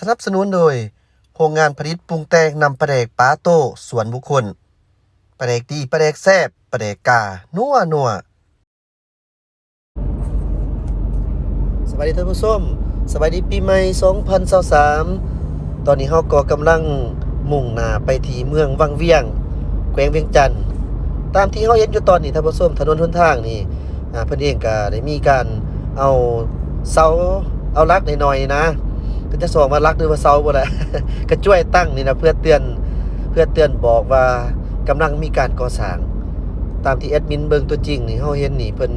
สนับสนุนโดยโรงงานผลิตปรุงแต่งนำปลาแดกปาโต้ส่วนบุคคลปลาแดกดีปลาแดกแซ่บปลาแดกกานัวสวัสดีท่านผู้ชมสวัสดีปีใหม่2023ตอนนี้เฮาก็กำลังมุ่งหน้าไปที่เมืองวังเวียงแขวงเวียงจันทน์ตามที่เฮาเห็นอยู่ตอนนี้ท่านผู้ชมถนนหนทางนี่เพิ่นเองก็ได้มีการเอาเสาเอาลักหน่อยๆนะก็จะส่งมาลักหรือว่าเสาบ่ล่ะ ก็ช่วยตั้งนี่นะเพื่อเตือนบอกว่ากำลังมีการก่อสร้างตามที่แอดมินเบิ่งตัวจริงนี่เฮาเห็นนี่เพิ่น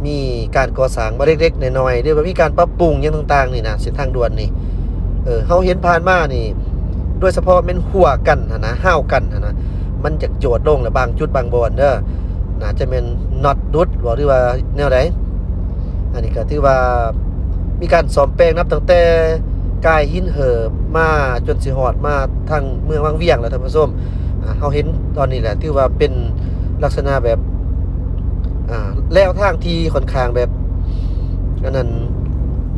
มีการก่อสร้างบ่เล็กๆน้อยๆหรือว่ามีการปรับปรุงหยังต่างๆนี่นะเส้นทางด่วนนี่เฮาเห็นผ่านมานี่โดยเฉพาะแม่นหัวกันนะห้าวกันนะมันจะโจดลงแล้วบางจุดบางบ่อนเด้อน่าจะเป็นน็อตดุดบ่หรือว่าแนวใดอันนี้ก็ถือว่ามีการซ่อมแปลงนับตั้งแต่กายหินเหิบมาจนสิฮอดมาทางเมืองวังเวียงแล้วท่านผู้ชมเฮาเห็นตอนนี้แหละถือว่าเป็นลักษณะแบบแล้วทางที่ค่อนข้างแบบอันนั้น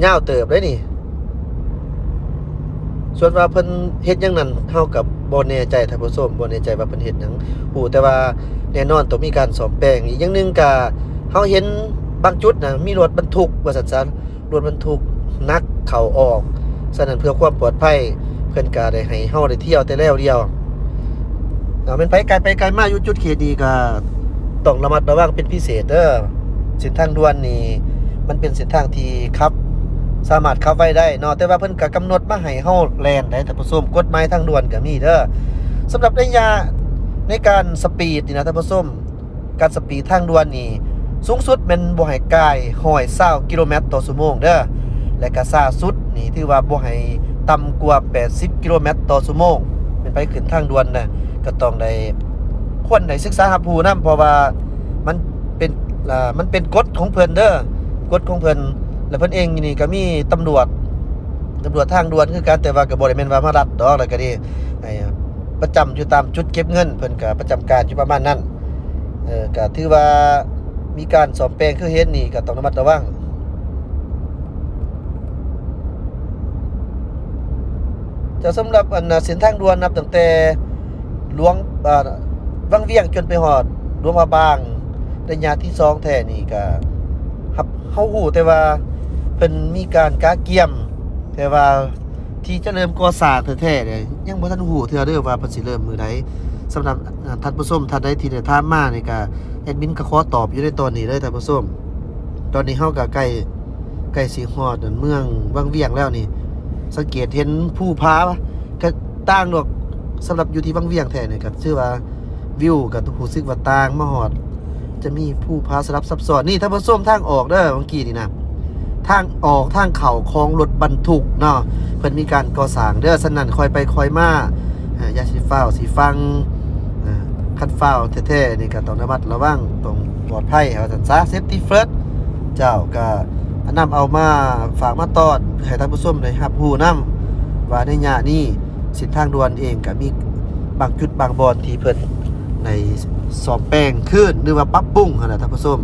ยาวเติบเลยนี่ส่วนว่าเพิ่นเฮ็ดหยังนั้นเฮากับบ่แน่ใจท่านผู้ชมบ่แน่ใจว่าเพิ่นเฮ็ดหยังฮู้แต่ว่าแน่นอนต้องมีการซ่อมแปลงอีกอย่างนึงก็เฮาเห็นบางจุดน่ะมีรถบรรทุกว่าซั่นซะรถบรรทุกหนักเข้าออกฉะนั้นเพื่อความปลอดภัยเพิ่นก็ได้ให้เฮาได้เที่ยวแต่แล้วเดียวแม่นไปไกลมาอยู่จุดเขตนี้ก็ต้องระมัดระวังเป็นพิเศษเด้อเส้นทางด่วนนี่มันเป็นเส้นทางที่ขับสามารถขับไว้ได้เนาะแต่ว่าเพิ่นก็กำหนดมาให้เฮาแล่นได้ท่านผู้ชมกฎหมายทางด่วนก็มีเด้อสำหรับระยะในการสปีดนี่นะท่านผู้ชมการสปีดทางด่วนนี่สูงสุดเป็นบ่ให้กาย120กิโลเมตรต่อชั่วโมงเด้อและก็ช้าสุดนี่ถือว่าบ่ให้ต่ำกว่า80กิโลเมตรต่อชั่วโมงเป็นไปขึ้นทางด่วนนะก็ต้องได้ควรได้ศึกษาหาผู้นำเพราะว่ามันเป็นกฎของเพิ่นเด้อกฎของเพิ่นแล้วเพิ่นเองนี่ก็มีตำรวจทางด่วนคือกันแต่ว่าก็บ่ได้แม่นว่ามารัดดอกแล้วก็ดีประจำอยู่ตามจุดเก็บเงินเพิ่นก็ประจำการอยู่ประมาณนั้นก็ถือว่ามีการซ่อมแปลงคือเห็นนี่ก็ต้องระมัดระวังจะสำหรับเส้นทางด่วนนับตั้งแต่หลวงวังเวียงจนไปฮอดหลวงพระบางระยะที่2แท้นี่ก็ครับเฮาฮู้แต่ว่าเพิ่นมีการกาเกียมแต่ว่าที่จะเริ่มก่อสร้างแท้ๆเนี่ยยังบ่ทันฮู้เทื่อเด้อว่าเพิ่นสิเริ่มมื้อใดสำหรับท่านผู้ชมท่านใดที่ได้ถามมานี่ก็แอดมินก็ขอตอบอยู่ในตอนนี้เลยท่านผู้ชมตอนนี้เฮาก็ใกล้สิฮอดเมืองวังเวียงแล้วนี่สังเกตเห็นภูผาก็ต่างดอกสำหรับอยู่ที่วังเวียงแท้นี่ก็ชื่อว่าวิวก็รู้สึกว่าต่างมาฮอดจะมีภูผาสลับซับซ้อนนี่ท่านผู้ชมทางออกเด้อเมื่อกี้นี่นะทางออกทางเข้าของรถบรรทุกเนาะเพิ่นมีการก่อสร้างเด้อฉะนั้นค่อยไปค่อยมาอย่าสิฟ้าวสิฟังคันฟ้าวแท้ๆนี่ก็ต้องระมัดระวังต้องปลอดภัยว่าซั่นซะ Safety First เจ้าก็นำเอามาฝากมาตอนให้ท่านผู้ชมได้รับรู้นำว่าในยะนี้เส้นทางด่วนเองก็มีบางจุดบางบอนที่เพิ่นในซ่อมแปลงขึ้นหรือว่าปรับปรุงหั่นน่ะท่านผู้ชม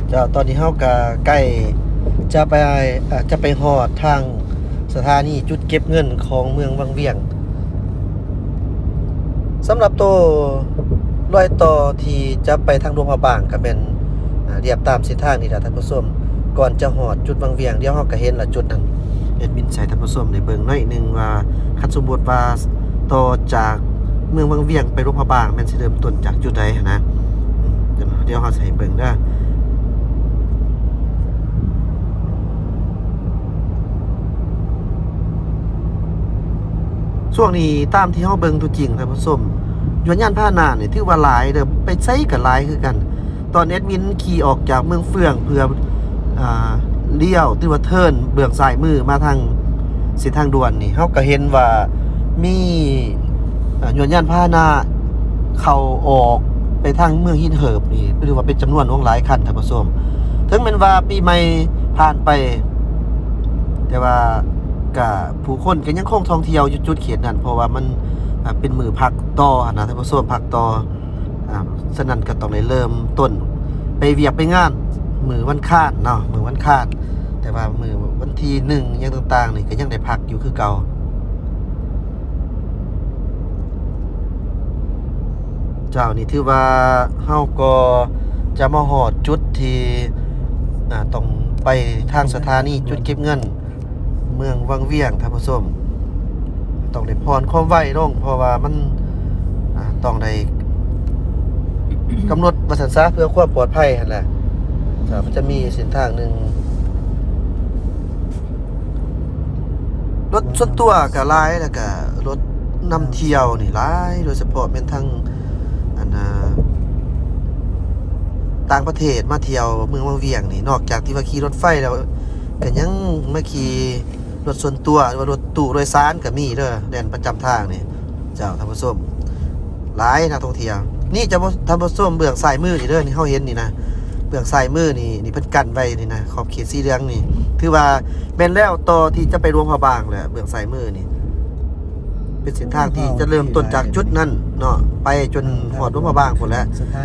เจ้าตอนนี้เฮาก็ใกล้จะไปฮอดทางสถานีจุดเก็บเงินของเมืองวังเวียงสำหรับตัวรอยต่อที่จะไปทางหลวงพระบางก็เป็นเรียบตามเส้นทางนี่ล่ะท่านผู้ชมก่อนจะฮอดจุดวังเวียงเดี๋ยวเฮาก็เห็นละจุดนั้นแอดมินใส่ท่านผู้ชมได้เบิ่งหน่อยนึงว่าคันสมมุติว่าต่อจากเมืองวังเวียงไปหลวงพระบางแม่นสิเริ่มต้นจากจุดใดนะเดี๋ยวเฮาสิให้เบิ่งเด้อช่วงนี้ตามที่เฮาเบิ่งตัวจริงท่านผู้ชมยานพาหนะนี่ถือว่าหลายเด้อไปไสก็หลายคือกันตอนแอดมินขี่ออกจากเมืองเฟืองเพื่อเลี้ยวที่ว่าเทิร์นเบื้องซ้ายมือมาทางเส้นทางด่วนนี่เฮาก็เห็นว่ามียานพาหนะเข้าออกไปทางเมืองหินเหิบนี่หรือว่าเป็นจำนวนหลายคันท่านผู้ชมถึงแม้ว่าปีใหม่ผ่านไปแต่ว่าก็ผู้คนก็ยังคงท่องเที่ยวอยู่จุดเขตนั้นเพราะว่ามันเป็นมื้อพักต่อนะท่านผู้ชมพักต่อฉะนั้นก็ต้องได้เริ่มต้นไปเวียกไปงานมื้อวันค้านเนาะมื้อวันค้าน แต่ว่ามื้อวันที่1ยังต่างๆนี่ก็ยังได้พักอยู่คือเก่าเจ้านี่ถือว่าเฮาก็จะมาฮอดจุดที่ต้องไปทางสถานีจุดเก็บเงินเมืองวังเวียงท่านผู้ชมต้องได้ผ่อนความไวลงเพราะว่ามันต้องได้กำหนดว่าซั่นซะเพื่อความปลอดภัยหั่นแหละมันจะมีเส้นทางหนึงรถส่วนตัวก็หลายแล้วก็รถนำเที่ยวนี่หลายโดยเฉพาะแม่นทางต่างประเทศมาเที่ยวเมืองวังเวียงนี่นอกจากที่ว่าขี่รถไฟแล้วก็ยังมาขี่รถส่วนตัวหรือว่ารถตู้โดยสารก็มีเด้อแล่นประจำทางนี่เจ้าท่านผู้ชมหลายนักท่องเที่ยวนี่จะท่านผู้ชมเบื้องซ้ายมือนี่เด้อนี่เฮาเห็นนี่นะเบื้องซ้ายมือนี่เพิ่นกั้นไว้นี่นะขอบเขตสีเหลืองนี่ถือว่าแม่นแล้วต่อที่จะไปหลวงพระบางแหละเบื้องซ้ายมือนี่เป็นเส้นทางที่จะเริ่มต้นจากจุดนั้นเนาะไปจนฮอดหลวงพระบางพุ่นแหละ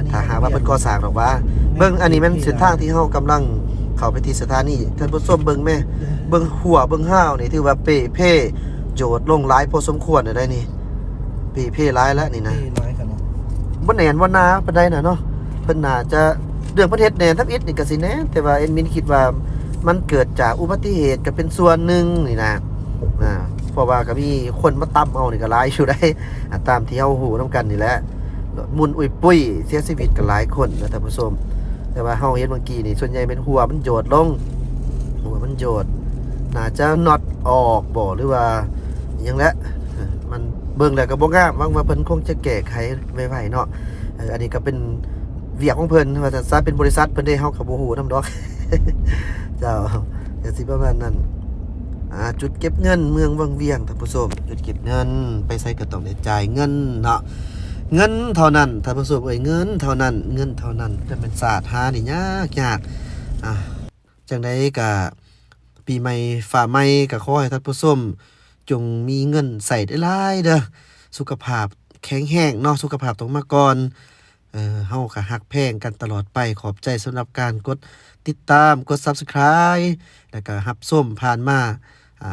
ถ้าหากว่าเพิ่นก่อสร้างดอกว่าเบิ่งอันนี้มันเส้นทางที่เฮากำลังเข้าไปที่สถานีท่านผู้ชมเบิ่งแม่เบิ่งหัวเบิ่งห้าวนี่ถือว่าเป้เพ่โจดลงหลายพอสมควรได้นี่เป้เพ่หลายแล้วนี่นะบ่แน่นว่านาปานใดน่ะเนาะเพิ่นน่าจะเรื่องประเทศแน่ทับอิดนี่ก็สิแน่แต่ว่าเอ็นมินคิดว่ามันเกิดจากอุบัติเหตุก็เป็นส่วนหนึ่งนี่นะเพราะว่าก็มีคนมาตํเอานี่ก็หลายอยู่ได้ตามที่เฮาฮู้นํกันนี่แหละมุนอุ้ยปุ้ยเสียชีวิตก็หลายคนนะท่านผู้ชมแต่ว่าเฮาเห็นเมื่อกี้นี่ส่วนใหญ่เป็นหัวมันโจดลงหัวมันโจดน่าจะน็อตออกบ่หรือว่าหยังละมันเบิ่งแล้วก็บ่งามหวังว่าเพิ่นคงจะแก้ไขไวๆเนาะอันนี้ก็เป็นเวียกของเพิ่นว่าจะเป็นบริษัทเพิ่นได้เฮาก็บ่ฮู้นำดอก เจ้าก็สิประมาณนั้นจุดเก็บเงินเมืองวังเวียงท่านผู้ชมจุดเก็บเงินไปใส่ก็ต้องได้จ่ายเงินเนาะเงินเท่านั้นท่านผู้ชมเงินเท่านั้นจะเป็นศาสตร์หานี่ยากจังได๋ก็ปีใหม่ฟ้าใหม่ก็ขอให้ท่านผู้ชมจงมีเงินใส่ได้หลายเด้อสุขภาพแข็งแรงเนาะสุขภาพต้องมาก่อนเฮาก็ฮักแพงกันตลอดไปขอบใจสำหรับการกดติดตามกด Subscribe แล้วก็รับชมผ่านมา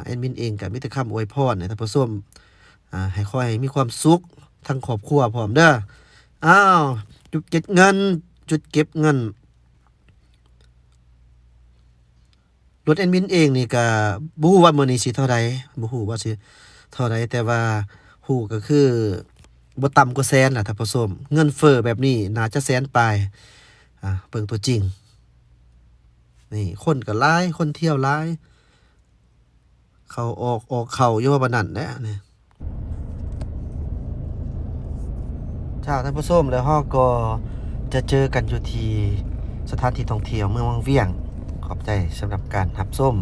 แอดมินเองก็มีแต่คำอวยพรให้ท่านผู้ชมให้ขอให้มีความสุขทั้งครอบครัวพร้อมเด้อจุดเก็บเงินรถแอดมินเองนี่ก็บ่ฮู้ว่ามื้อนี้สิเท่าใดบ่ฮู้ว่าสิเท่าใดแต่ว่าฮู้ก็คือบ่ต่ำกว่าแสนล่ะท่านผู้ชมเงินเฟ้อแบบนี้น่าจะแสนปลายเบิ่งตัวจริงนี่คนก็หลายคนเที่ยวหลายเข้าออกเข้าอยู่ว่าบ่นั่นแหละนี่ท่านผู้ชมแล้วเฮาก็จะเจอกันอยู่ที่สถานที่ท่องเที่ยวเมืองวังเวียงขอบใจสำหรับการรับชม